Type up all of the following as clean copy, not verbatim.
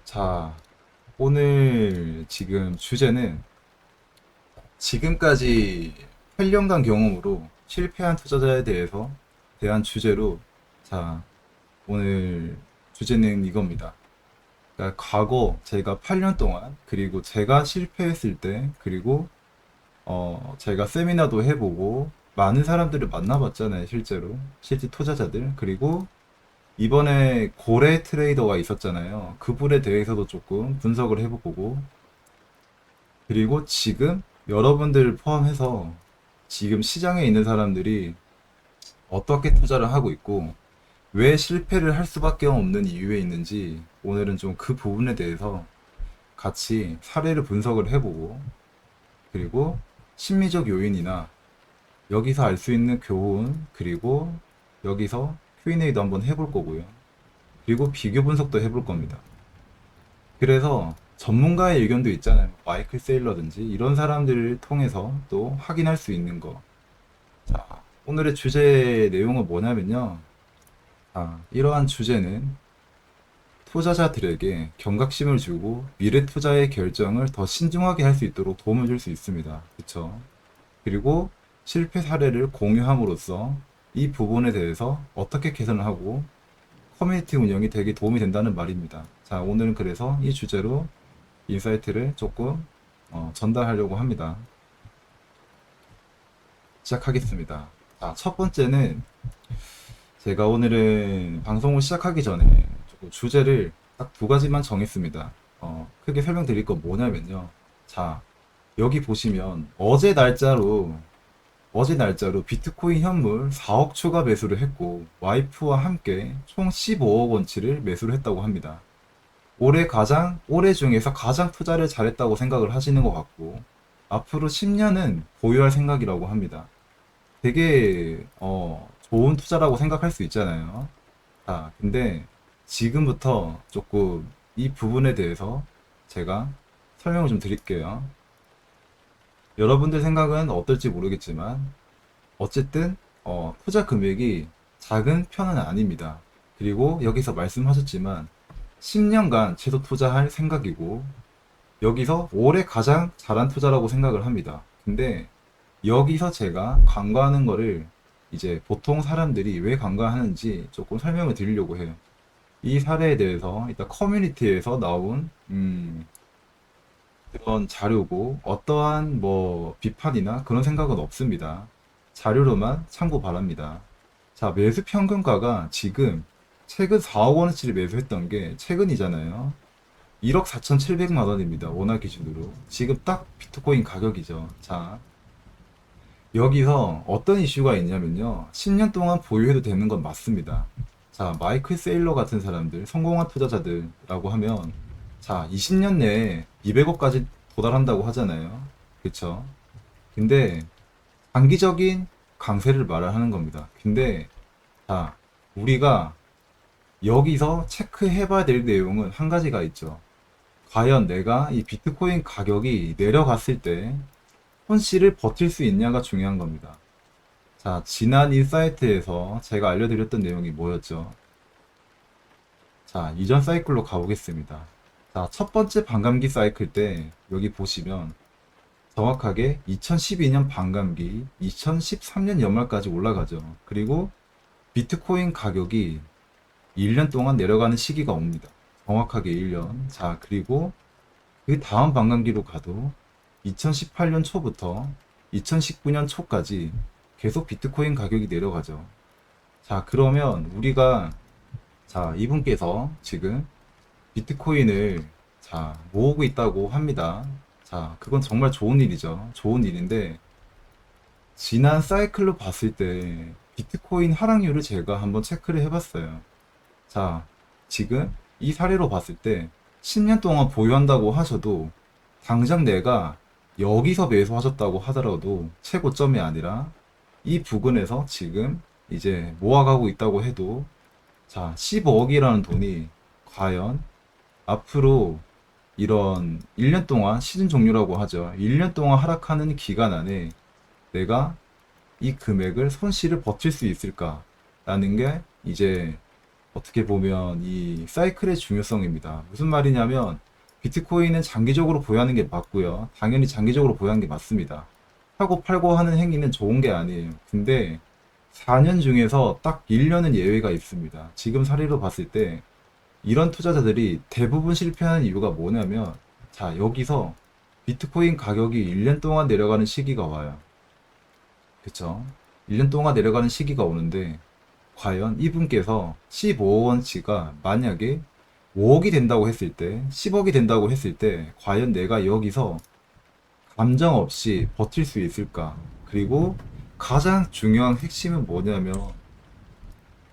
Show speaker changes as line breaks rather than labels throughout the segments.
자, 오늘 지금 주제는 지금까지 8년간 경험으로 실패한 투자자에 대한 주제로, 자, 오늘 주제는 이겁니다. 그러니까 과거 제가 8년 동안, 그리고 제가 실패했을 때, 그리고 제가 세미나도 해보고 많은 사람들을 만나봤잖아요, 실제로. 실제 투자자들. 그리고 이번에 고래 트레이더가 있었잖아요. 그분에 대해서도 조금 분석을 해보고, 그리고 지금 여러분들을 포함해서 지금 시장에 있는 사람들이 어떻게 투자를 하고 있고, 왜 실패를 할 수밖에 없는 이유에 있는지, 오늘은 좀 그 부분에 대해서 같이 사례를 분석을 해보고, 그리고 심리적 요인이나 여기서 알 수 있는 교훈, 그리고 여기서 Q&A도 한번 해볼 거고요. 그리고 비교 분석도 해볼 겁니다. 그래서 전문가의 의견도 있잖아요. 마이클 세일러든지 이런 사람들을 통해서 또 확인할 수 있는 거. 자, 오늘의 주제 내용은 뭐냐면요. 이러한 주제는 투자자들에게 경각심을 주고 미래 투자의 결정을 더 신중하게 할 수 있도록 도움을 줄 수 있습니다. 그쵸? 그리고 실패 사례를 공유함으로써 이 부분에 대해서 어떻게 개선을 하고 커뮤니티 운영이 되게 도움이 된다는 말입니다. 자, 오늘은 그래서 이 주제로 인사이트를 조금 전달하려고 합니다. 시작하겠습니다. 자, 첫 번째는 제가 오늘은 방송을 시작하기 전에 조금 주제를 딱 두 가지만 정했습니다. 크게 설명드릴 건 뭐냐면요. 자, 여기 보시면 어제 날짜로 비트코인 현물 4억 추가 매수를 했고 와이프와 함께 총 15억 원치를 매수를 했다고 합니다. 올해 중에서 가장 투자를 잘했다고 생각을 하시는 것 같고, 앞으로 10년은 보유할 생각이라고 합니다. 되게, 좋은 투자라고 생각할 수 있잖아요. 근데 지금부터 조금 이 부분에 대해서 제가 설명을 좀 드릴게요. 여러분들 생각은 어떨지 모르겠지만, 어쨌든, 투자 금액이 작은 편은 아닙니다. 그리고 여기서 말씀하셨지만, 10년간 최소 투자할 생각이고, 여기서 올해 가장 잘한 투자라고 생각을 합니다. 근데 여기서 제가 간과하는 거를 이제 보통 사람들이 왜 간과하는지 조금 설명을 드리려고 해요. 이 사례에 대해서 일단 커뮤니티에서 나온 그런 자료고 어떠한 뭐 비판이나 그런 생각은 없습니다. 자료로만 참고 바랍니다. 자, 매수 평균가가 지금 최근 4억 원어치를 매수했던 게 최근이잖아요. 1억 4,700만 원입니다. 원화 기준으로. 지금 딱 비트코인 가격이죠. 자, 여기서 어떤 이슈가 있냐면요. 10년 동안 보유해도 되는 건 맞습니다. 자, 마이클 세일러 같은 사람들, 성공한 투자자들라고 하면, 자, 20년 내에 200억까지 도달한다고 하잖아요. 그쵸? 근데, 장기적인 강세를 말하는 겁니다. 근데, 자, 우리가 여기서 체크해 봐야 될 내용은 한 가지가 있죠. 과연 내가 이 비트코인 가격이 내려갔을 때 손실을 버틸 수 있냐가 중요한 겁니다. 자, 지난 인사이트에서 제가 알려드렸던 내용이 뭐였죠? 자, 이전 사이클로 가보겠습니다. 자, 첫 번째 반감기 사이클 때 여기 보시면 정확하게 2012년 반감기, 2013년 연말까지 올라가죠. 그리고 비트코인 가격이 1년 동안 내려가는 시기가 옵니다. 정확하게 1년. 자, 그리고 그 다음 반감기로 가도 2018년 초부터 2019년 초까지 계속 비트코인 가격이 내려가죠. 자, 그러면 이분께서 지금 비트코인을 모으고 있다고 합니다. 자, 그건 정말 좋은 일이죠. 좋은 일인데, 지난 사이클로 봤을 때 비트코인 하락률을 제가 한번 체크를 해봤어요. 자, 지금 이 사례로 봤을 때 10년 동안 보유한다고 하셔도 당장 내가 여기서 매수하셨다고 하더라도 최고점이 아니라 이 부근에서 지금 이제 모아가고 있다고 해도 15억이라는 돈이 과연 앞으로 이런 1년 동안 시즌 종료라고 하죠. 1년 동안 하락하는 기간 안에 내가 이 금액을 손실을 버틸 수 있을까라는 게 이제 어떻게 보면 이 사이클의 중요성입니다. 무슨 말이냐면 비트코인은 장기적으로 보유하는 게 맞고요. 당연히 장기적으로 보유하는 게 맞습니다. 사고 팔고 하는 행위는 좋은 게 아니에요. 근데 4년 중에서 딱 1년은 예외가 있습니다. 지금 사례로 봤을 때 이런 투자자들이 대부분 실패하는 이유가 뭐냐면, 자, 여기서 비트코인 가격이 1년 동안 내려가는 시기가 와요. 그쵸? 1년 동안 내려가는 시기가 오는데, 과연 이분께서 15억 원치가 만약에 5억이 된다고 했을 때, 10억이 된다고 했을 때, 과연 내가 여기서 감정 없이 버틸 수 있을까? 그리고 가장 중요한 핵심은 뭐냐면,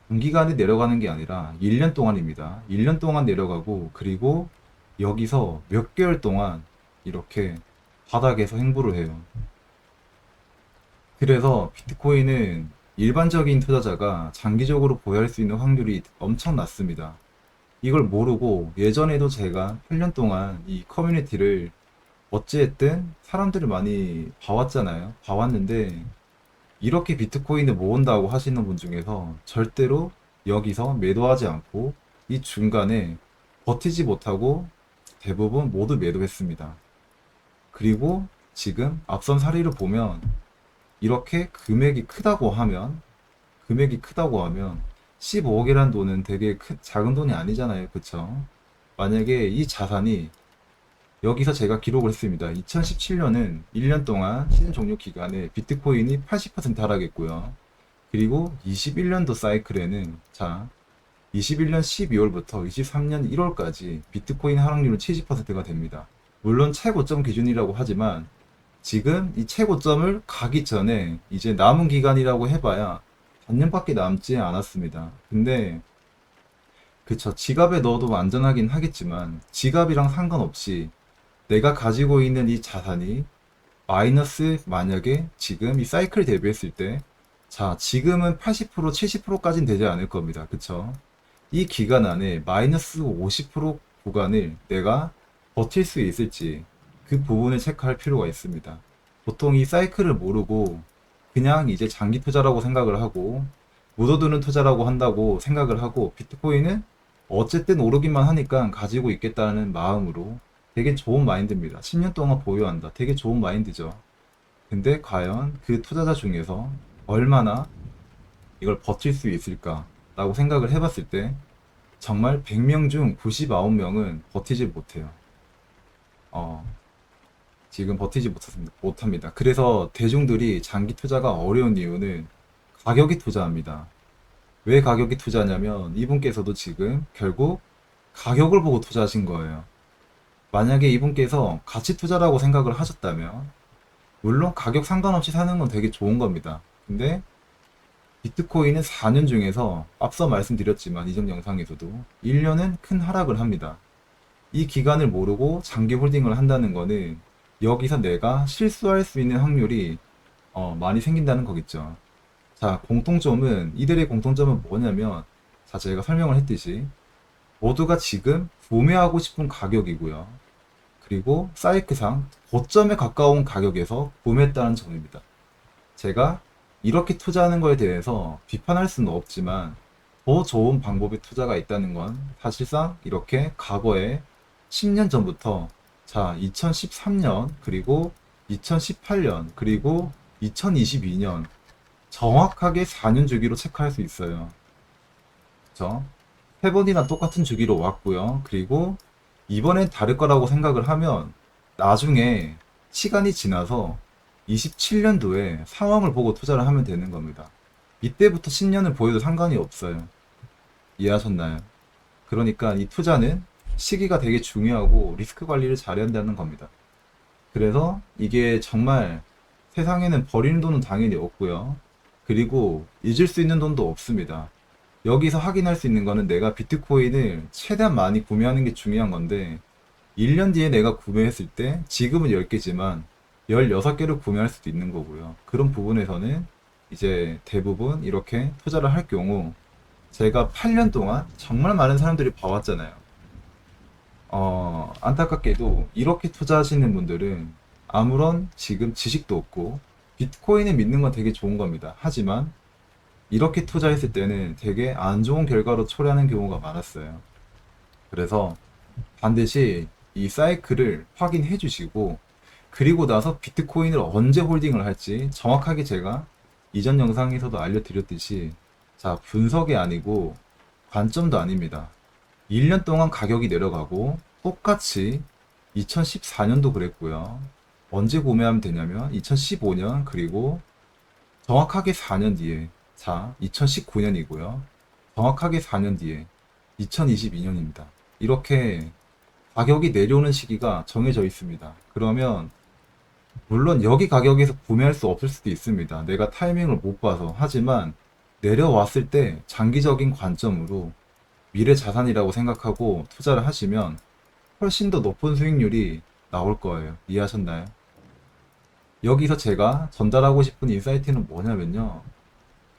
단기간에 내려가는 게 아니라 1년 동안입니다. 1년 동안 내려가고, 그리고 여기서 몇 개월 동안 이렇게 바닥에서 행보를 해요. 그래서 비트코인은 일반적인 투자자가 장기적으로 보유할 수 있는 확률이 엄청 낮습니다. 이걸 모르고 예전에도 제가 8년 동안 이 커뮤니티를 어찌했든 사람들을 많이 봐왔잖아요. 봐왔는데 이렇게 비트코인을 모은다고 하시는 분 중에서 절대로 여기서 매도하지 않고 이 중간에 버티지 못하고 대부분 모두 매도했습니다. 그리고 지금 앞선 사례를 보면 이렇게 금액이 크다고 하면 15억이라는 돈은 되게 작은 돈이 아니잖아요. 그쵸? 만약에 이 자산이 여기서 제가 기록을 했습니다. 2017년은 1년 동안 시즌 종료 기간에 비트코인이 80% 하락했고요. 그리고 21년도 사이클에는 자 21년 12월부터 23년 1월까지 비트코인 하락률은 70%가 됩니다. 물론 최고점 기준이라고 하지만 지금 이 최고점을 가기 전에 이제 남은 기간이라고 해봐야 반년밖에 남지 않았습니다. 근데 그쵸, 지갑에 넣어도 안전하긴 하겠지만 지갑이랑 상관없이 내가 가지고 있는 이 자산이 마이너스, 만약에 지금 이 사이클 대비했을 때 자 지금은 80% 70%까지는 되지 않을 겁니다. 그쵸? 이 기간 안에 마이너스 50% 구간을 내가 버틸 수 있을지 그 부분을 체크할 필요가 있습니다. 보통 이 사이클을 모르고 그냥 이제 장기 투자라고 생각을 하고 묻어두는 투자라고 한다고 생각을 하고 비트코인은 어쨌든 오르기만 하니까 가지고 있겠다는 마음으로 되게 좋은 마인드입니다. 10년 동안 보유한다. 되게 좋은 마인드죠. 근데 과연 그 투자자 중에서 얼마나 이걸 버틸 수 있을까라고 생각을 해봤을 때 정말 100명 중 99명은 버티지 못해요. 어, 지금 버티지 못합니다. 그래서 대중들이 장기 투자가 어려운 이유는 가격이 투자합니다. 왜 가격이 투자냐면 이분께서도 지금 결국 가격을 보고 투자하신 거예요. 만약에 이분께서 가치 투자라고 생각을 하셨다면 물론 가격 상관없이 사는 건 되게 좋은 겁니다. 근데 비트코인은 4년 중에서 앞서 말씀드렸지만 이전 영상에서도 1년은 큰 하락을 합니다. 이 기간을 모르고 장기 홀딩을 한다는 거는 여기서 내가 실수할 수 있는 확률이 많이 생긴다는 거겠죠. 자, 이들의 공통점은 뭐냐면, 자, 제가 설명을 했듯이, 모두가 지금 구매하고 싶은 가격이고요. 그리고 사이클상 고점에 가까운 가격에서 구매했다는 점입니다. 제가 이렇게 투자하는 거에 대해서 비판할 수는 없지만, 더 좋은 방법의 투자가 있다는 건 사실상 이렇게 과거에 10년 전부터, 자, 2013년, 그리고 2018년, 그리고 2022년, 정확하게 4년 주기로 체크할 수 있어요. 그쵸? 세 번이나 똑같은 주기로 왔고요. 그리고 이번엔 다를 거라고 생각을 하면 나중에 시간이 지나서 27년도에 상황을 보고 투자를 하면 되는 겁니다. 이때부터 10년을 보여도 상관이 없어요. 이해하셨나요? 그러니까 이 투자는 시기가 되게 중요하고 리스크 관리를 잘해야 한다는 겁니다. 그래서 이게 정말 세상에는 버리는 돈은 당연히 없고요. 그리고 잊을 수 있는 돈도 없습니다. 여기서 확인할 수 있는 거는 내가 비트코인을 최대한 많이 구매하는 게 중요한 건데 1년 뒤에 내가 구매했을 때 지금은 10개지만 16개를 구매할 수도 있는 거고요. 그런 부분에서는 이제 대부분 이렇게 투자를 할 경우 제가 8년 동안 정말 많은 사람들이 봐왔잖아요. 안타깝게도 이렇게 투자하시는 분들은 아무런 지금 지식도 없고 비트코인을 믿는 건 되게 좋은 겁니다. 하지만 이렇게 투자했을 때는 되게 안 좋은 결과로 초래하는 경우가 많았어요. 그래서 반드시 이 사이클을 확인해 주시고, 그리고 나서 비트코인을 언제 홀딩을 할지 정확하게 제가 이전 영상에서도 알려드렸듯이, 자, 분석이 아니고 관점도 아닙니다. 1년 동안 가격이 내려가고 똑같이 2014년도 그랬고요. 언제 구매하면 되냐면 2015년, 그리고 정확하게 4년 뒤에, 자, 2019년이고요. 정확하게 4년 뒤에 2022년입니다. 이렇게 가격이 내려오는 시기가 정해져 있습니다. 그러면 물론 여기 가격에서 구매할 수 없을 수도 있습니다. 내가 타이밍을 못 봐서. 하지만 내려왔을 때 장기적인 관점으로 미래 자산이라고 생각하고 투자를 하시면 훨씬 더 높은 수익률이 나올 거예요. 이해하셨나요? 여기서 제가 전달하고 싶은 인사이트는 뭐냐면요.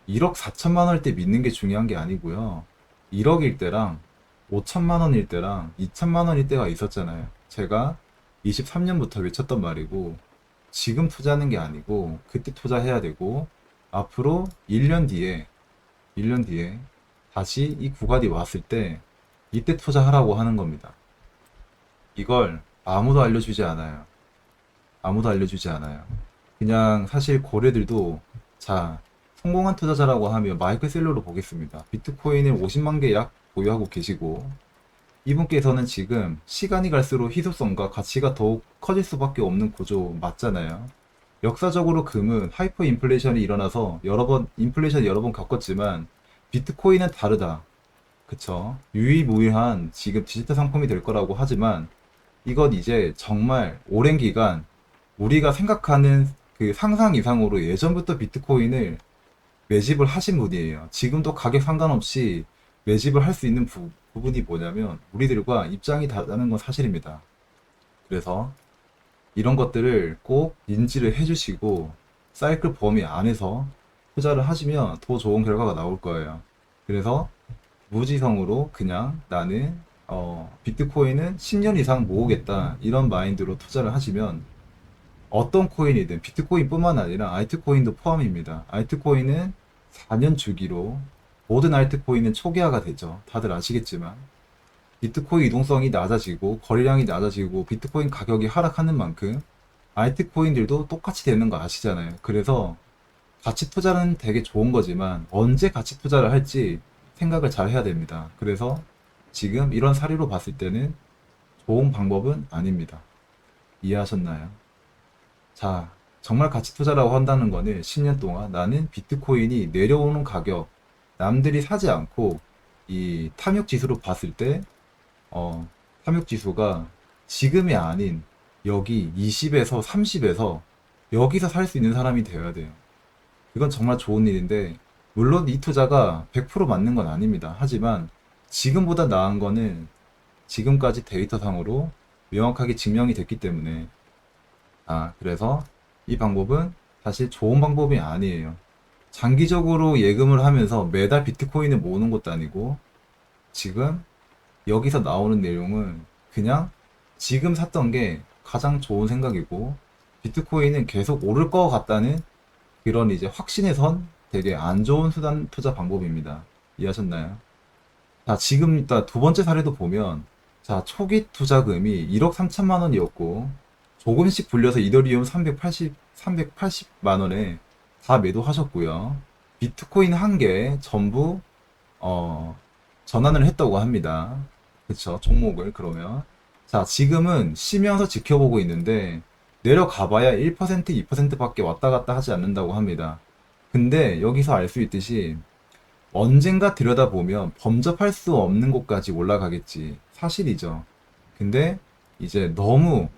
1억 4천만 원일 때 믿는 게 중요한 게 아니고요. 1억일 때랑 5천만 원일 때랑 2천만 원일 때가 있었잖아요. 제가 23년부터 외쳤던 말이고, 지금 투자하는 게 아니고 그때 투자해야 되고, 앞으로 1년 뒤에 다시 이 구간이 왔을 때 이때 투자하라고 하는 겁니다. 이걸 아무도 알려주지 않아요. 아무도 알려주지 않아요. 그냥 사실 고래들도, 자, 성공한 투자자라고 하면 마이클 셀러로 보겠습니다. 비트코인을 50만 개 약 보유하고 계시고, 이분께서는 지금 시간이 갈수록 희소성과 가치가 더욱 커질 수밖에 없는 구조 맞잖아요. 역사적으로 금은 하이퍼 인플레이션이 일어나서 인플레이션 여러 번 겪었지만 비트코인은 다르다. 그쵸? 유일무이한 지금 디지털 상품이 될 거라고 하지만, 이건 이제 정말 오랜 기간 우리가 생각하는 그 상상 이상으로 예전부터 비트코인을 매집을 하신 분이에요. 지금도 가격 상관없이 매집을 할 수 있는 부분이 뭐냐면 우리들과 입장이 다르다는 건 사실입니다. 그래서 이런 것들을 꼭 인지를 해주시고 사이클 범위 안에서 투자를 하시면 더 좋은 결과가 나올 거예요. 그래서 무지성으로 그냥 나는 비트코인은 10년 이상 모으겠다 이런 마인드로 투자를 하시면 어떤 코인이든 비트코인뿐만 아니라 알트코인도 포함입니다. 알트코인은 4년 주기로 모든 알트코인은 초기화가 되죠. 다들 아시겠지만 비트코인 이동성이 낮아지고 거래량이 낮아지고 비트코인 가격이 하락하는 만큼 알트코인들도 똑같이 되는 거 아시잖아요. 그래서 가치 투자는 되게 좋은 거지만 언제 가치 투자를 할지 생각을 잘 해야 됩니다. 그래서 지금 이런 사례로 봤을 때는 좋은 방법은 아닙니다. 이해하셨나요? 자, 정말 가치 투자라고 한다는 거는 10년 동안 나는 비트코인이 내려오는 가격, 남들이 사지 않고 이 탐욕 지수로 봤을 때, 탐욕 지수가 지금이 아닌 여기 20에서 30에서 여기서 살 수 있는 사람이 되어야 돼요. 이건 정말 좋은 일인데, 물론 이 투자가 100% 맞는 건 아닙니다. 하지만 지금보다 나은 거는 지금까지 데이터상으로 명확하게 증명이 됐기 때문에, 그래서 이 방법은 사실 좋은 방법이 아니에요. 장기적으로 예금을 하면서 매달 비트코인을 모으는 것도 아니고, 지금 여기서 나오는 내용은 그냥 지금 샀던 게 가장 좋은 생각이고, 비트코인은 계속 오를 것 같다는 그런 이제 확신에 선 되게 안 좋은 수단 투자 방법입니다. 이해하셨나요? 자, 지금 일단 두 번째 사례도 보면, 자, 초기 투자금이 1억 3천만 원이었고, 조금씩 불려서 이더리움 380만 원에 다 매도하셨고요. 비트코인 한 개 전부, 어, 전환을 했다고 합니다. 그쵸, 종목을, 그러면. 자, 지금은 쉬면서 지켜보고 있는데, 내려가봐야 1%, 2%밖에 왔다 갔다 하지 않는다고 합니다. 근데 여기서 알 수 있듯이, 언젠가 들여다보면 범접할 수 없는 곳까지 올라가겠지. 사실이죠. 근데 이제 너무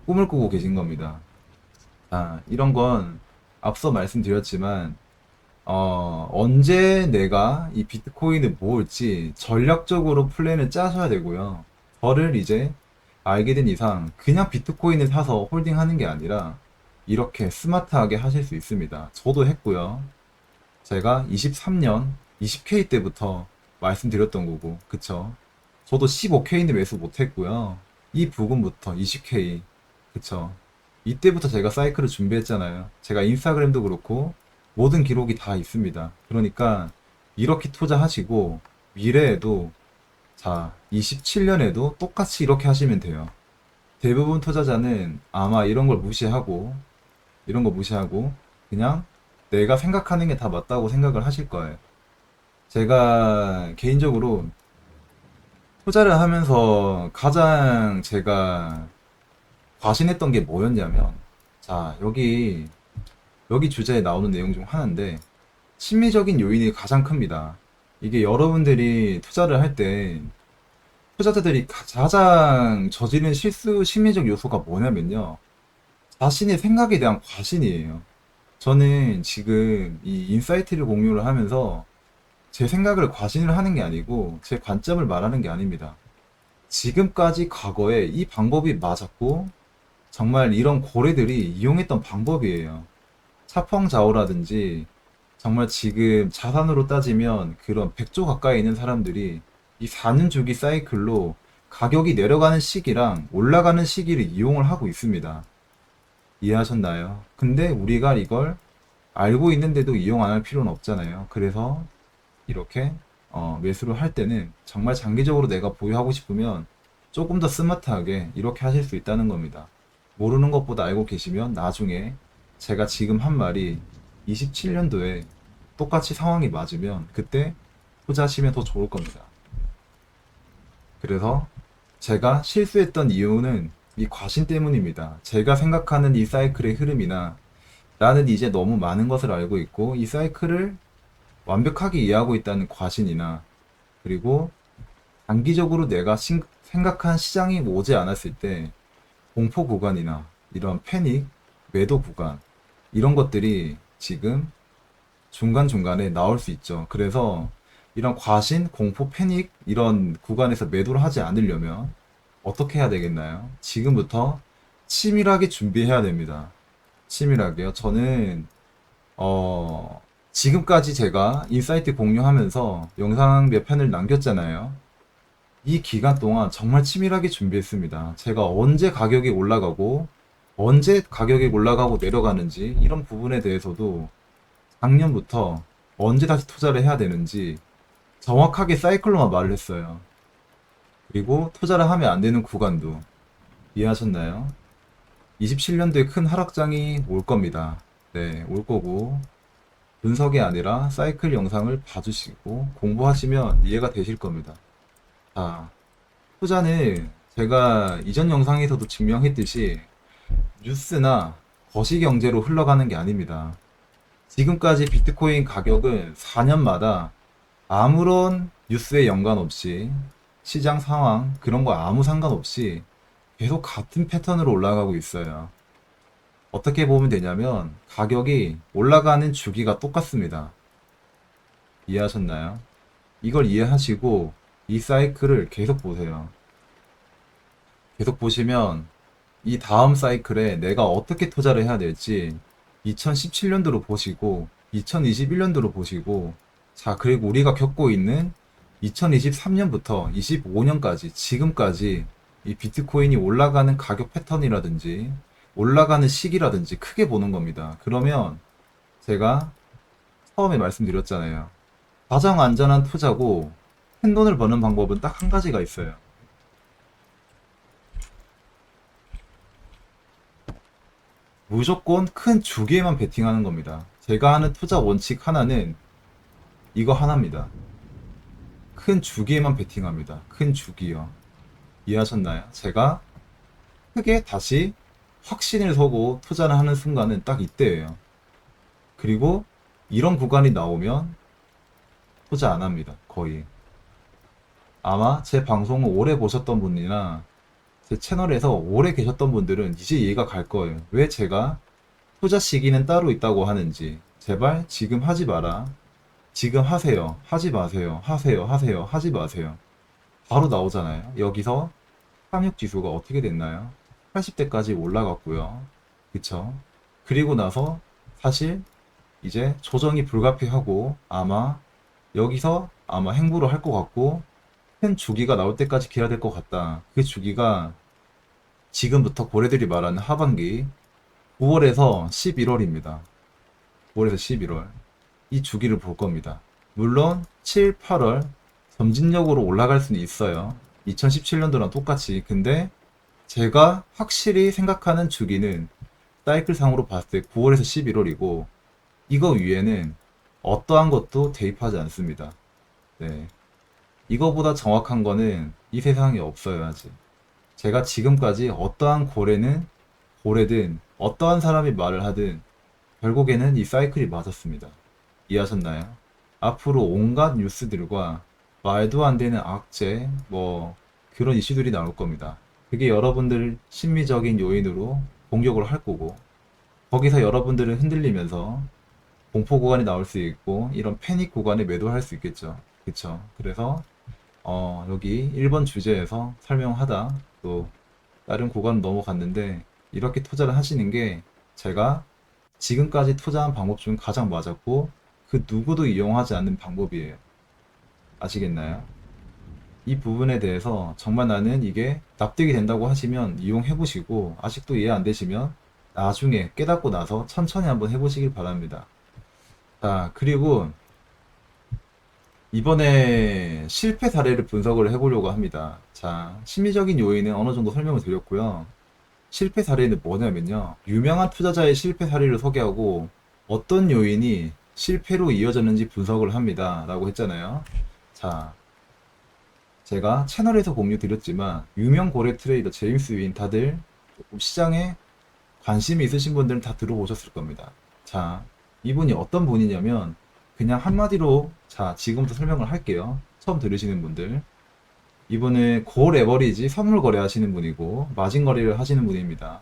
꿈을 꾸고 계신 겁니다. 이런 건 앞서 말씀드렸지만, 언제 내가 이 비트코인을 모을지 전략적으로 플랜을 짜셔야 되고요. 저를 이제 알게 된 이상 그냥 비트코인을 사서 홀딩하는 게 아니라 이렇게 스마트하게 하실 수 있습니다. 저도 했고요. 제가 23년 20K 때부터 말씀드렸던 거고, 그쵸? 저도 15K는 매수 못했고요. 이 부분부터 20K, 그쵸? 이때부터 제가 사이클을 준비했잖아요. 제가 인스타그램도 그렇고 모든 기록이 다 있습니다. 그러니까 이렇게 투자하시고 미래에도 자, 27년에도 똑같이 이렇게 하시면 돼요. 대부분 투자자는 아마 이런 거 무시하고 그냥 내가 생각하는 게 다 맞다고 생각을 하실 거예요. 제가 개인적으로 투자를 하면서 가장 제가 과신했던 게 뭐였냐면, 자, 여기 주제에 나오는 내용 중 하나인데, 심리적인 요인이 가장 큽니다. 이게 여러분들이 투자를 할 때, 투자자들이 가장 저지른 실수 심리적 요소가 뭐냐면요. 자신의 생각에 대한 과신이에요. 저는 지금 이 인사이트를 공유를 하면서 제 생각을 과신을 하는 게 아니고 제 관점을 말하는 게 아닙니다. 지금까지 과거에 이 방법이 맞았고 정말 이런 고래들이 이용했던 방법이에요. 차펑자오라든지 정말 지금 자산으로 따지면 그런 100조 가까이 있는 사람들이 이 4년 주기 사이클로 가격이 내려가는 시기랑 올라가는 시기를 이용을 하고 있습니다. 이해하셨나요? 근데 우리가 이걸 알고 있는데도 이용 안 할 필요는 없잖아요. 그래서 이렇게 매수를 할 때는 정말 장기적으로 내가 보유하고 싶으면 조금 더 스마트하게 이렇게 하실 수 있다는 겁니다. 모르는 것보다 알고 계시면 나중에 제가 지금 한 말이 27년도에 똑같이 상황이 맞으면 그때 투자하시면 더 좋을 겁니다. 그래서 제가 실수했던 이유는 이 과신 때문입니다. 제가 생각하는 이 사이클의 흐름이나 나는 이제 너무 많은 것을 알고 있고 이 사이클을 완벽하게 이해하고 있다는 과신이나 그리고 단기적으로 내가 생각한 시장이 오지 않았을 때 공포 구간이나 이런 패닉, 매도 구간 이런 것들이 지금 중간중간에 나올 수 있죠. 그래서 이런 과신, 공포, 패닉 이런 구간에서 매도를 하지 않으려면 어떻게 해야 되겠나요? 지금부터 치밀하게 준비해야 됩니다. 치밀하게요. 저는 지금까지 제가 인사이트 공유하면서 영상 몇 편을 남겼잖아요. 이 기간 동안 정말 치밀하게 준비했습니다. 제가 언제 가격이 올라가고, 언제 가격이 올라가고 내려가는지, 이런 부분에 대해서도 작년부터 언제 다시 투자를 해야 되는지 정확하게 사이클로만 말을 했어요. 그리고 투자를 하면 안 되는 구간도 이해하셨나요? 27년도에 큰 하락장이 올 겁니다. 네, 올 거고, 분석이 아니라 사이클 영상을 봐주시고 공부하시면 이해가 되실 겁니다. 자, 투자는 제가 이전 영상에서도 증명했듯이 뉴스나 거시경제로 흘러가는 게 아닙니다. 지금까지 비트코인 가격은 4년마다 아무런 뉴스에 연관 없이 시장 상황 그런 거 아무 상관없이 계속 같은 패턴으로 올라가고 있어요. 어떻게 보면 되냐면 가격이 올라가는 주기가 똑같습니다. 이해하셨나요? 이걸 이해하시고 이 사이클을 계속 보세요. 계속 보시면 이 다음 사이클에 내가 어떻게 투자를 해야 될지 2017년도로 보시고 2021년도로 보시고 자 그리고 우리가 겪고 있는 2023년부터 25년까지 지금까지 이 비트코인이 올라가는 가격 패턴이라든지 올라가는 시기라든지 크게 보는 겁니다. 그러면 제가 처음에 말씀드렸잖아요. 가장 안전한 투자고 큰 돈을 버는 방법은 딱 한 가지가 있어요. 무조건 큰 주기에만 베팅하는 겁니다. 제가 하는 투자 원칙 하나는 이거 하나입니다. 큰 주기에만 베팅합니다. 큰 주기요. 이해하셨나요? 제가 크게 다시 확신을 서고 투자를 하는 순간은 딱 이때예요. 그리고 이런 구간이 나오면 투자 안 합니다. 거의. 아마 제 방송을 오래 보셨던 분이나 제 채널에서 오래 계셨던 분들은 이제 이해가 갈 거예요. 왜 제가 투자 시기는 따로 있다고 하는지. 제발 지금 하지 마라. 지금 하세요. 하지 마세요. 하세요. 하세요. 하지 마세요. 바로 나오잖아요. 여기서 탐욕 지수가 어떻게 됐나요? 80대까지 올라갔고요. 그쵸? 그리고 나서 사실 이제 조정이 불가피하고 여기서 아마 행보를 할 것 같고 큰 주기가 나올 때까지 기다려야 될 것 같다. 그 주기가 지금부터 고래들이 말하는 하반기 9월에서 11월입니다. 9월에서 11월 이 주기를 볼 겁니다. 물론 7, 8월 점진적으로 올라갈 수는 있어요. 2017년도랑 똑같이. 근데 제가 확실히 생각하는 주기는 사이클상으로 봤을 때 9월에서 11월이고 이거 위에는 어떠한 것도 대입하지 않습니다. 네. 이거보다 정확한 거는 이 세상에 없어요, 아직. 제가 지금까지 어떠한 고래든 어떠한 사람이 말을 하든 결국에는 이 사이클이 맞았습니다. 이해하셨나요? 앞으로 온갖 뉴스들과 말도 안 되는 악재, 뭐 그런 이슈들이 나올 겁니다. 그게 여러분들 심리적인 요인으로 공격을 할 거고 거기서 여러분들은 흔들리면서 공포 구간이 나올 수 있고 이런 패닉 구간에 매도할 수 있겠죠. 그쵸? 그래서 여기 1번 주제에서 설명하다 또 다른 구간 넘어갔는데 이렇게 투자를 하시는 게 제가 지금까지 투자한 방법 중 가장 맞았고 그 누구도 이용하지 않는 방법이에요. 아시겠나요? 이 부분에 대해서 정말 나는 이게 납득이 된다고 하시면 이용해 보시고 아직도 이해 안 되시면 나중에 깨닫고 나서 천천히 한번 해보시길 바랍니다. 자, 그리고 이번에 실패 사례를 분석을 해보려고 합니다. 자, 심리적인 요인은 어느 정도 설명을 드렸고요. 실패 사례는 뭐냐면요. 유명한 투자자의 실패 사례를 소개하고 어떤 요인이 실패로 이어졌는지 분석을 합니다. 라고 했잖아요. 자, 제가 채널에서 공유 드렸지만 유명 고래 트레이더 제임스 윈 다들 조금 시장에 관심이 있으신 분들은 다 들어보셨을 겁니다. 자, 이분이 어떤 분이냐면 그냥 한마디로 자, 지금부터 설명을 할게요. 처음 들으시는 분들. 이분은 고 레버리지 선물 거래하시는 분이고 마진 거래를 하시는 분입니다.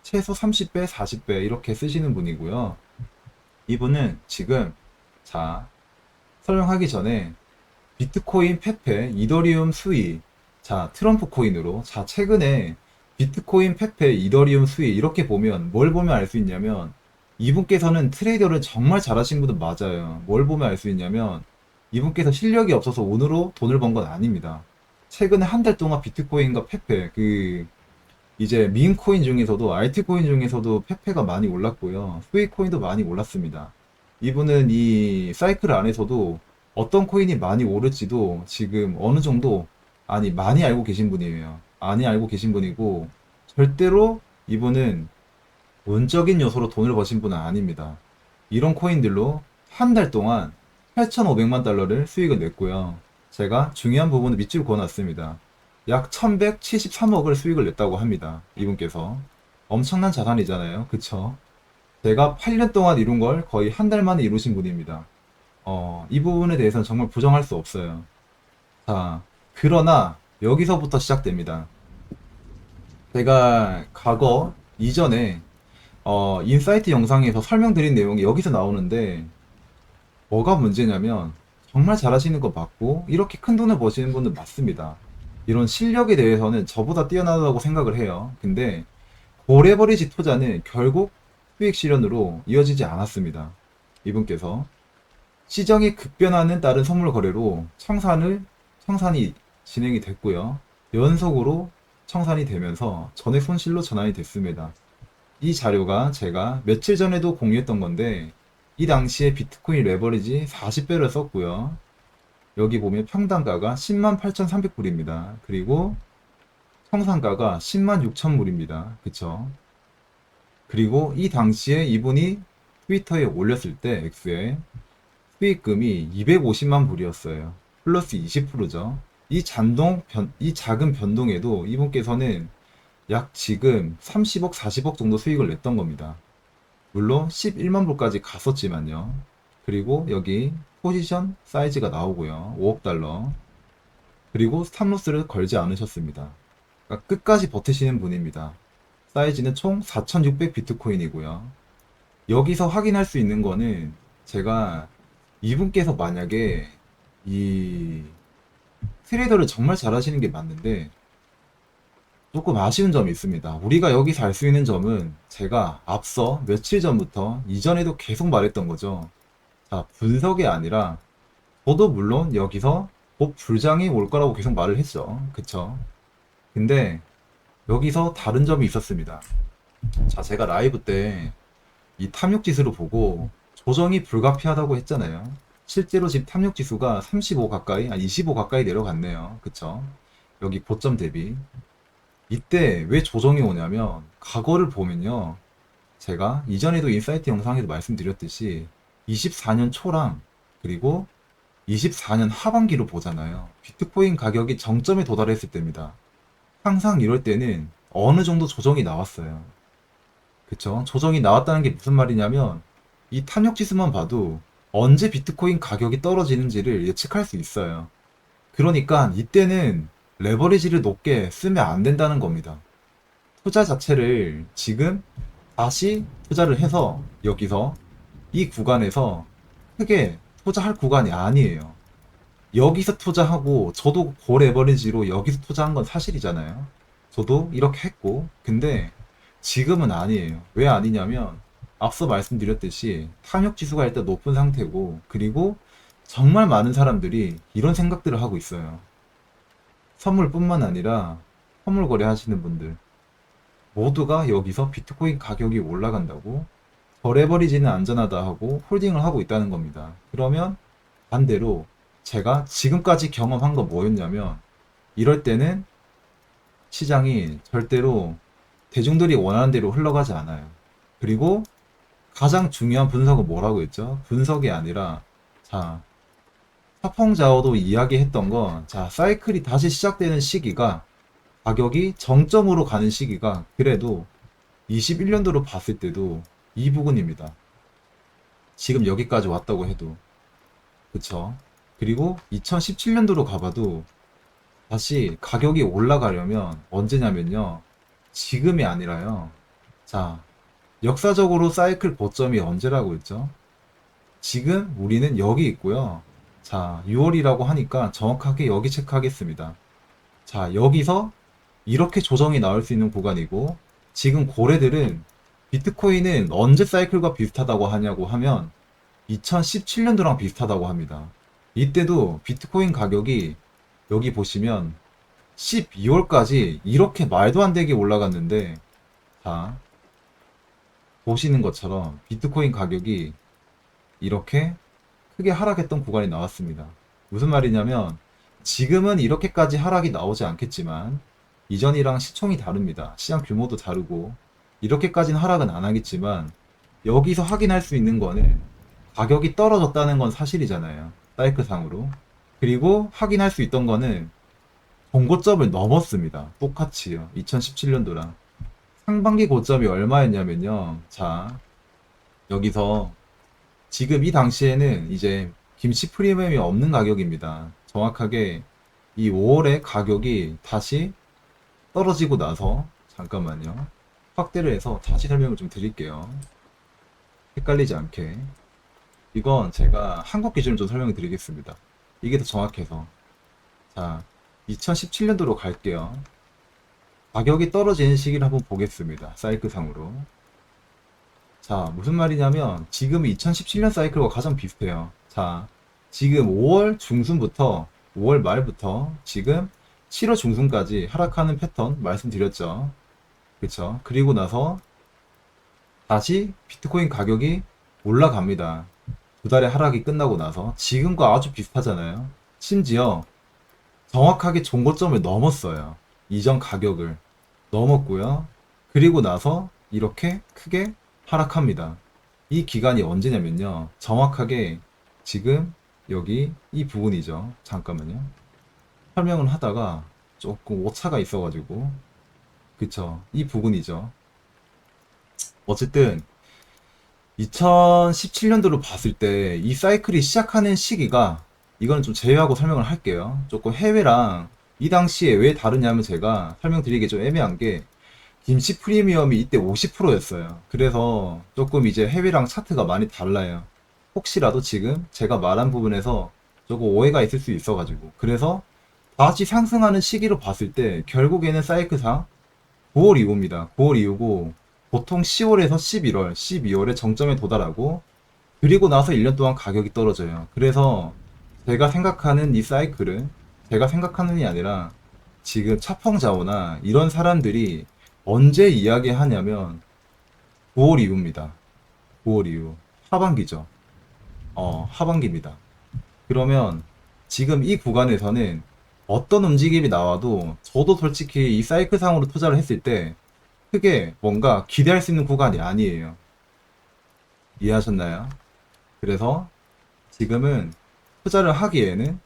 최소 30배, 40배 이렇게 쓰시는 분이고요. 이분은 지금 자, 설명하기 전에 비트코인 페페, 이더리움 수익, 자, 트럼프 코인으로, 자, 최근에 비트코인 페페, 이더리움 수익, 이렇게 보면, 뭘 보면 알 수 있냐면, 이분께서는 트레이더를 정말 잘하신 분은 맞아요. 뭘 보면 알 수 있냐면, 이분께서 실력이 없어서 오늘로 돈을 번 건 아닙니다. 최근에 한 달 동안 비트코인과 페페, 이제 밈 코인 중에서도, 알트 코인 중에서도 페페가 많이 올랐고요. 수익 코인도 많이 올랐습니다. 이분은 이 사이클 안에서도 어떤 코인이 많이 오를지도 지금 어느 정도, 아니, 많이 알고 계신 분이에요. 많이 알고 계신 분이고, 절대로 이분은 운적인 요소로 돈을 버신 분은 아닙니다. 이런 코인들로 한 달 동안 8,500만 달러를 수익을 냈고요. 제가 중요한 부분을 밑줄 그어놨습니다. 약 1173억을 수익을 냈다고 합니다. 이분께서. 엄청난 자산이잖아요. 그쵸? 제가 8년 동안 이룬 걸 거의 한 달 만에 이루신 분입니다. 이 부분에 대해서는 정말 부정할 수 없어요. 자, 그러나 여기서부터 시작됩니다. 제가 과거 이전에 인사이트 영상에서 설명드린 내용이 여기서 나오는데 뭐가 문제냐면 정말 잘하시는 거 맞고 이렇게 큰 돈을 버시는 분은 맞습니다. 이런 실력에 대해서는 저보다 뛰어나다고 생각을 해요. 근데 고래버리지 투자는 결국 수익 실현으로 이어지지 않았습니다. 이분께서 시정이 급변하는 다른 선물 거래로 청산이 진행이 됐고요. 연속으로 청산이 되면서 전액 손실로 전환이 됐습니다. 이 자료가 제가 며칠 전에도 공유했던 건데 이 당시에 비트코인 레버리지 40배를 썼고요. 여기 보면 평단가가 108,300불입니다. 그리고 청산가가 106,000불입니다. 그쵸? 그리고 이 당시에 이분이 트위터에 올렸을 때 X에 수익금이 250만 불이었어요. 플러스 20%죠. 이 작은 변동에도 이분께서는 약 지금 30억, 40억 정도 수익을 냈던 겁니다. 물론 11만 불까지 갔었지만요. 그리고 여기 포지션 사이즈가 나오고요. 5억 달러. 그리고 스탑로스를 걸지 않으셨습니다. 그러니까 끝까지 버티시는 분입니다. 사이즈는 총 4,600 비트코인이고요. 여기서 확인할 수 있는 거는 제가 이분께서 만약에 이 트레이더를 정말 잘하시는 게 맞는데 조금 아쉬운 점이 있습니다. 우리가 여기서 알 수 있는 점은 제가 앞서 며칠 전부터 이전에도 계속 말했던 거죠. 자, 분석이 아니라 저도 물론 여기서 곧 불장이 올 거라고 계속 말을 했죠. 그쵸? 근데 여기서 다른 점이 있었습니다. 자, 제가 라이브 때 이 탐욕 지수를 보고 조정이 불가피하다고 했잖아요. 실제로 지금 탐욕 지수가 35 가까이, 25 가까이 내려갔네요. 그쵸? 여기 고점 대비. 이때 왜 조정이 오냐면, 과거를 보면요. 제가 이전에도 인사이트 영상에도 말씀드렸듯이 24년 초랑 그리고 24년 하반기로 보잖아요. 비트코인 가격이 정점에 도달했을 때입니다. 항상 이럴 때는 어느 정도 조정이 나왔어요. 그쵸? 조정이 나왔다는 게 무슨 말이냐면 이 탐욕 지수만 봐도 언제 비트코인 가격이 떨어지는지를 예측할 수 있어요. 그러니까 이때는 레버리지를 높게 쓰면 안 된다는 겁니다. 투자 자체를 지금 다시 투자를 해서 여기서 이 구간에서 크게 투자할 구간이 아니에요. 여기서 투자하고 저도 고레버리지로 여기서 투자한 건 사실이잖아요. 저도 이렇게 했고 근데 지금은 아니에요. 왜 아니냐면 앞서 말씀드렸듯이 탐욕 지수가 일단 높은 상태고 그리고 정말 많은 사람들이 이런 생각들을 하고 있어요. 선물뿐만 아니라 선물 거래하시는 분들 모두가 여기서 비트코인 가격이 올라간다고 거래버리지는 안전하다 하고 홀딩을 하고 있다는 겁니다. 그러면 반대로 제가 지금까지 경험한 건 뭐였냐면 이럴 때는 시장이 절대로 대중들이 원하는 대로 흘러가지 않아요. 그리고 가장 중요한 분석은 뭐라고 했죠? 분석이 아니라 자, 사펑자오도 이야기했던 건 자, 사이클이 다시 시작되는 시기가 가격이 정점으로 가는 시기가 그래도 21년도로 봤을 때도 이 부분입니다. 지금 여기까지 왔다고 해도 그쵸? 그리고 2017년도로 가봐도 다시 가격이 올라가려면 언제냐면요. 지금이 아니라요. 자, 역사적으로 사이클 고점이 언제라고 했죠? 지금 우리는 여기 있고요. 자, 6월이라고 하니까 정확하게 여기 체크하겠습니다. 자, 여기서 이렇게 조정이 나올 수 있는 구간이고 지금 고래들은 비트코인은 언제 사이클과 비슷하다고 하냐고 하면 2017년도랑 비슷하다고 합니다. 이때도 비트코인 가격이 여기 보시면 12월까지 이렇게 말도 안 되게 올라갔는데 자 보시는 것처럼 비트코인 가격이 이렇게 크게 하락했던 구간이 나왔습니다. 무슨 말이냐면 지금은 이렇게까지 하락이 나오지 않겠지만 이전이랑 시총이 다릅니다. 시장 규모도 다르고 이렇게까지는 하락은 안 하겠지만 여기서 확인할 수 있는 거는 가격이 떨어졌다는 건 사실이잖아요. 사이클상으로. 그리고 확인할 수 있던 거는 종고점을 넘었습니다. 똑같이요. 2017년도랑. 상반기 고점이 얼마였냐면요. 자, 여기서 지금 이 당시에는 이제 김치 프리미엄이 없는 가격입니다. 정확하게 이 5월에 가격이 다시 떨어지고 나서 잠깐만요. 확대를 해서 다시 설명을 좀 드릴게요. 헷갈리지 않게. 이건 제가 한국 기준으로 좀 설명을 드리겠습니다. 이게 더 정확해서. 자, 2017년도로 갈게요. 가격이 떨어지는 시기를 한번 보겠습니다. 사이클상으로. 자, 무슨 말이냐면 지금 2017년 사이클과 가장 비슷해요. 자, 지금 5월 중순부터 5월 말부터 지금 7월 중순까지 하락하는 패턴 말씀드렸죠. 그쵸? 그리고 나서 다시 비트코인 가격이 올라갑니다. 두 달의 하락이 끝나고 나서 지금과 아주 비슷하잖아요. 심지어 정확하게 종고점을 넘었어요. 이전 가격을 넘었고요. 그리고 나서 이렇게 크게 하락합니다. 이 기간이 언제냐면요. 정확하게 지금 여기 이 부분이죠. 잠깐만요. 설명을 하다가 조금 오차가 있어가지고 그쵸. 이 부분이죠. 어쨌든 2017년도로 봤을 때 이 사이클이 시작하는 시기가 이거는 좀 제외하고 설명을 할게요. 조금 해외랑 이 당시에 왜 다르냐면 제가 설명드리기 좀 애매한 게 김치 프리미엄이 이때 50%였어요. 그래서 조금 이제 해외랑 차트가 많이 달라요. 혹시라도 지금 제가 말한 부분에서 조금 오해가 있을 수 있어가지고 그래서 다시 상승하는 시기로 봤을 때 결국에는 사이클상 9월 이후입니다. 9월 이후고 보통 10월에서 11월, 12월에 정점에 도달하고 그리고 나서 1년 동안 가격이 떨어져요. 그래서 제가 생각하는 이 사이클은 제가 생각하는 게 아니라 지금 차펑자오나 이런 사람들이 언제 이야기하냐면 9월 이후입니다. 9월 이후 하반기죠. 하반기입니다. 그러면 지금 이 구간에서는 어떤 움직임이 나와도 저도 솔직히 이 사이클상으로 투자를 했을 때 크게 뭔가 기대할 수 있는 구간이 아니에요. 이해하셨나요? 그래서 지금은 투자를 하기에는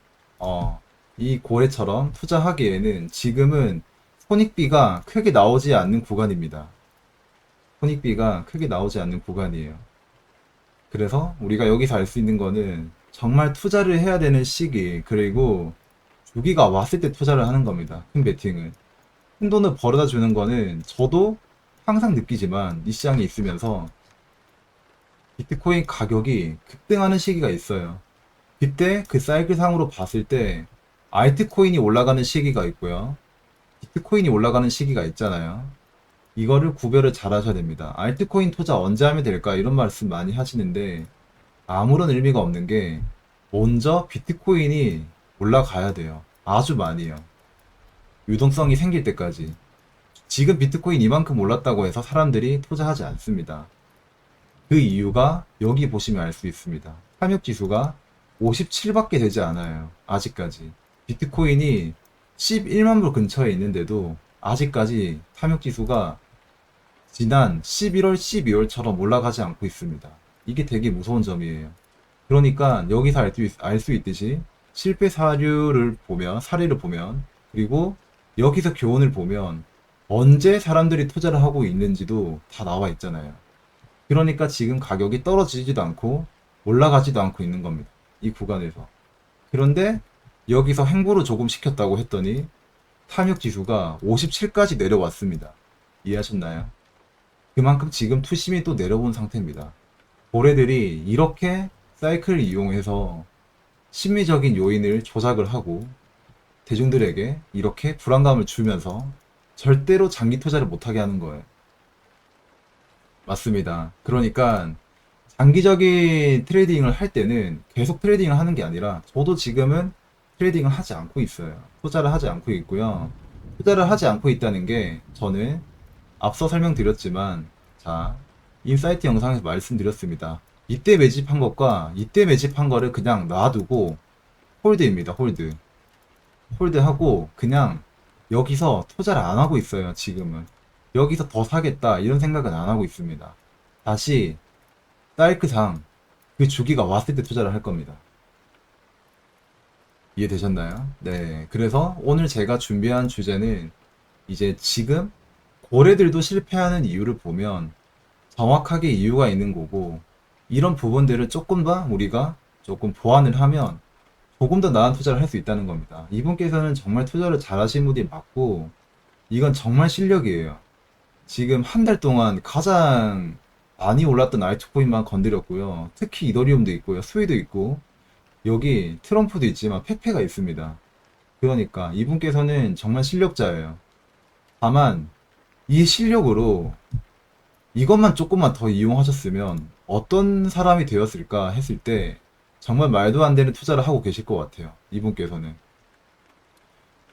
이 고래처럼 투자하기에는 지금은 손익비가 크게 나오지 않는 구간입니다. 손익비가 크게 나오지 않는 구간이에요. 그래서 우리가 여기서 알 수 있는 거는 정말 투자를 해야 되는 시기, 그리고 주기가 왔을 때 투자를 하는 겁니다. 큰 베팅은. 큰 돈을 벌어다 주는 거는 저도 항상 느끼지만 이 시장에 있으면서 비트코인 가격이 급등하는 시기가 있어요. 그때 그 사이클 상으로 봤을 때 알트코인이 올라가는 시기가 있고요. 비트코인이 올라가는 시기가 있잖아요. 이거를 구별을 잘 하셔야 됩니다. 알트코인 투자 언제 하면 될까? 이런 말씀 많이 하시는데 아무런 의미가 없는 게 먼저 비트코인이 올라가야 돼요. 아주 많이요. 유동성이 생길 때까지. 지금 비트코인 이만큼 올랐다고 해서 사람들이 투자하지 않습니다. 그 이유가 여기 보시면 알 수 있습니다. 탐욕 지수가 57밖에 되지 않아요. 아직까지. 비트코인이 11만 불 근처에 있는데도 아직까지 탐욕 지수가 지난 11월, 12월처럼 올라가지 않고 있습니다. 이게 되게 무서운 점이에요. 그러니까 여기서 알 수 있듯이 실패 사례를 보면, 그리고 여기서 교훈을 보면 언제 사람들이 투자를 하고 있는지도 다 나와 있잖아요. 그러니까 지금 가격이 떨어지지도 않고 올라가지도 않고 있는 겁니다. 이 구간에서. 그런데 여기서 횡보를 조금 시켰다고 했더니 탐욕 지수가 57까지 내려왔습니다. 이해하셨나요? 그만큼 지금 투심이 또 내려온 상태입니다. 고래들이 이렇게 사이클을 이용해서 심리적인 요인을 조작을 하고 대중들에게 이렇게 불안감을 주면서 절대로 장기 투자를 못하게 하는 거예요. 맞습니다. 그러니까 장기적인 트레이딩을 할 때는 계속 트레이딩을 하는 게 아니라 저도 지금은 트레이딩을 하지 않고 있어요. 투자를 하지 않고 있고요. 투자를 하지 않고 있다는 게 저는 앞서 설명드렸지만 자, 인사이트 영상에서 말씀드렸습니다. 이때 매집한 것과 이때 매집한 거를 그냥 놔두고 홀드입니다. 홀드하고 그냥 여기서 투자를 안 하고 있어요. 지금은. 여기서 더 사겠다 이런 생각은 안 하고 있습니다. 다시 사이클상 그 주기가 왔을 때 투자를 할 겁니다. 이해되셨나요? 네. 그래서 오늘 제가 준비한 주제는 이제 지금 고래들도 실패하는 이유를 보면 정확하게 이유가 있는 거고 이런 부분들을 조금 더 우리가 조금 보완을 하면 조금 더 나은 투자를 할 수 있다는 겁니다. 이분께서는 정말 투자를 잘 하신 분이 맞고 이건 정말 실력이에요. 지금 한 달 동안 가장 많이 올랐던 알트코인만 건드렸고요. 특히 이더리움도 있고요. 스위도 있고 여기 트럼프도 있지만 페페가 있습니다. 그러니까 이분께서는 정말 실력자예요. 다만 이 실력으로 이것만 조금만 더 이용하셨으면 어떤 사람이 되었을까 했을 때 정말 말도 안 되는 투자를 하고 계실 것 같아요. 이분께서는.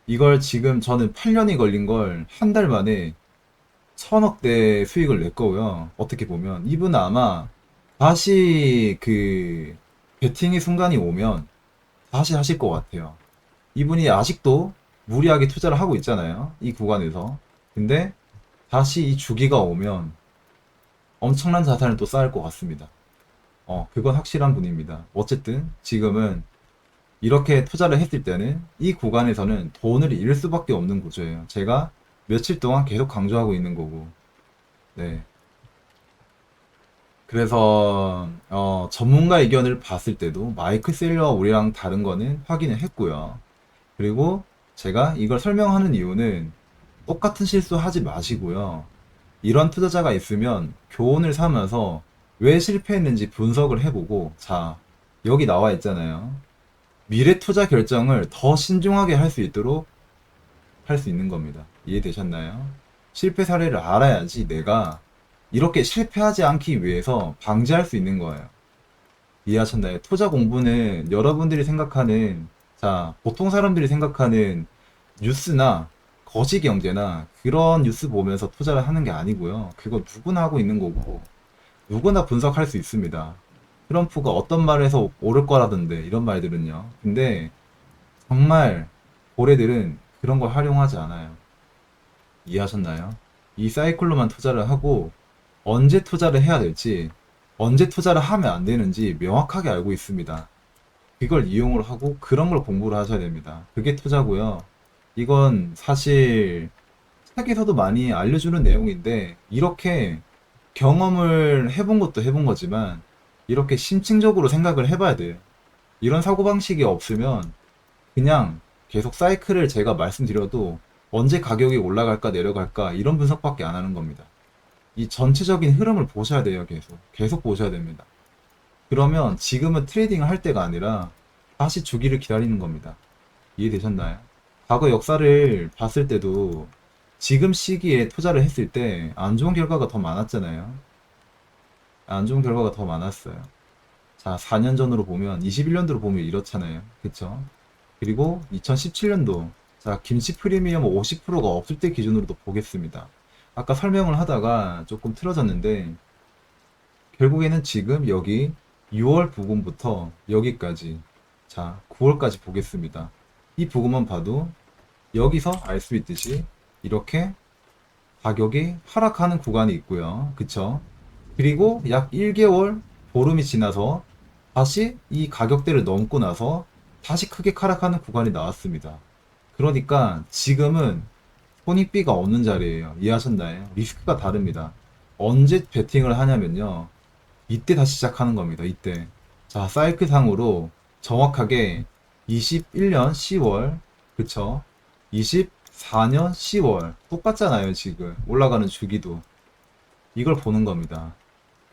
이걸 지금 저는 8년이 걸린 걸 한 달 만에 1000억대 수익을 낼 거고요. 어떻게 보면. 이분은 아마 다시 그 베팅의 순간이 오면 다시 하실 것 같아요. 이분이 아직도 무리하게 투자를 하고 있잖아요. 이 구간에서. 근데 다시 이 주기가 오면 엄청난 자산을 또 쌓을 것 같습니다. 그건 확실한 분입니다. 어쨌든 지금은 이렇게 투자를 했을 때는 이 구간에서는 돈을 잃을 수밖에 없는 구조예요. 제가 며칠 동안 계속 강조하고 있는 거고. 네. 그래서 전문가 의견을 봤을 때도 마이클 셀러와 우리랑 다른 거는 확인을 했고요. 그리고 제가 이걸 설명하는 이유는 똑같은 실수 하지 마시고요. 이런 투자자가 있으면 교훈을 삼아서 왜 실패했는지 분석을 해보고, 자, 여기 나와 있잖아요. 미래 투자 결정을 더 신중하게 할 수 있도록 할 수 있는 겁니다. 이해되셨나요? 실패 사례를 알아야지 내가 이렇게 실패하지 않기 위해서 방지할 수 있는 거예요. 이해하셨나요? 투자 공부는 여러분들이 생각하는, 자, 보통 사람들이 생각하는 뉴스나 거시 경제나 그런 뉴스 보면서 투자를 하는 게 아니고요. 그거 누구나 하고 있는 거고, 누구나 분석할 수 있습니다. 트럼프가 어떤 말을 해서 오를 거라던데 이런 말들은요. 근데 정말 고래들은 그런 걸 활용하지 않아요. 이해하셨나요? 이 사이클로만 투자를 하고 언제 투자를 해야 될지, 언제 투자를 하면 안 되는지 명확하게 알고 있습니다. 그걸 이용을 하고 그런 걸 공부를 하셔야 됩니다. 그게 투자고요. 이건 사실 책에서도 많이 알려주는 내용인데 이렇게 경험을 해본 것도 해본 거지만 이렇게 심층적으로 생각을 해봐야 돼요. 이런 사고방식이 없으면 그냥 계속 사이클을 제가 말씀드려도 언제 가격이 올라갈까 내려갈까 이런 분석밖에 안 하는 겁니다. 이 전체적인 흐름을 보셔야 돼요. 계속 보셔야 됩니다. 그러면 지금은 트레이딩을 할 때가 아니라 다시 주기를 기다리는 겁니다. 이해되셨나요? 과거 역사를 봤을 때도 지금 시기에 투자를 했을 때 안 좋은 결과가 더 많았잖아요. 안 좋은 결과가 더 많았어요. 자, 4년 전으로 보면, 21년도로 보면 이렇잖아요. 그쵸? 그리고 2017년도, 자, 김치 프리미엄 50%가 없을 때 기준으로도 보겠습니다. 아까 설명을 하다가 조금 틀어졌는데, 결국에는 지금 여기 6월 부근부터 여기까지, 자, 9월까지 보겠습니다. 이 부분만 봐도 여기서 알 수 있듯이 이렇게 가격이 하락하는 구간이 있고요. 그쵸? 그리고 약 1개월 보름이 지나서 다시 이 가격대를 넘고 나서 다시 크게 하락하는 구간이 나왔습니다. 그러니까 지금은 손익비가 없는 자리예요. 이해하셨나요? 리스크가 다릅니다. 언제 베팅을 하냐면요. 이때 다시 시작하는 겁니다. 이때. 자, 사이클상으로 정확하게 21년 10월, 그쵸? 24년 10월. 똑같잖아요, 지금. 올라가는 주기도. 이걸 보는 겁니다.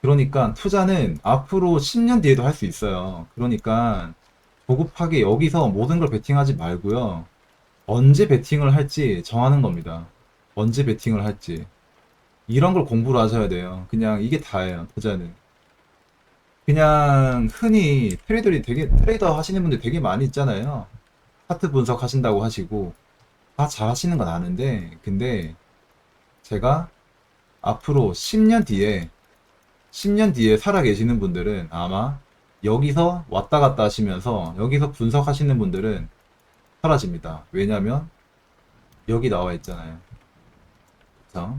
그러니까 투자는 앞으로 10년 뒤에도 할 수 있어요. 그러니까 조급하게 여기서 모든 걸 베팅하지 말고요. 언제 베팅을 할지 정하는 겁니다. 언제 베팅을 할지. 이런 걸 공부를 하셔야 돼요. 그냥 이게 다예요, 투자는. 그냥 흔히 트레이더 하시는 분들 되게 많이 있잖아요. 차트 분석 하신다고 하시고, 다 잘 하시는 건 아는데, 근데 제가 앞으로 10년 뒤에 살아 계시는 분들은 아마 여기서 왔다 갔다 하시면서 여기서 분석하시는 분들은 사라집니다. 왜냐면 여기 나와 있잖아요. 그쵸?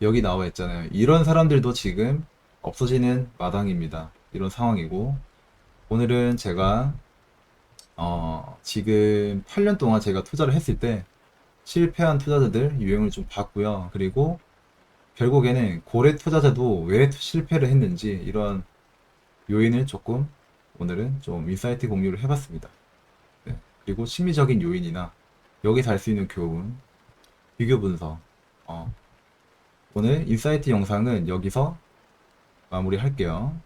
여기 나와 있잖아요. 이런 사람들도 지금 없어지는 마당입니다. 이런 상황이고 오늘은 제가 지금 8년 동안 제가 투자를 했을 때 실패한 투자자들 유형을 좀 봤고요. 그리고 결국에는 고래 투자자도 왜 실패를 했는지 이런 요인을 조금 오늘은 좀 인사이트 공유를 해봤습니다. 네. 그리고 심리적인 요인이나 여기서 알 수 있는 교훈, 비교 분석. 오늘 인사이트 영상은 여기서 마무리할게요.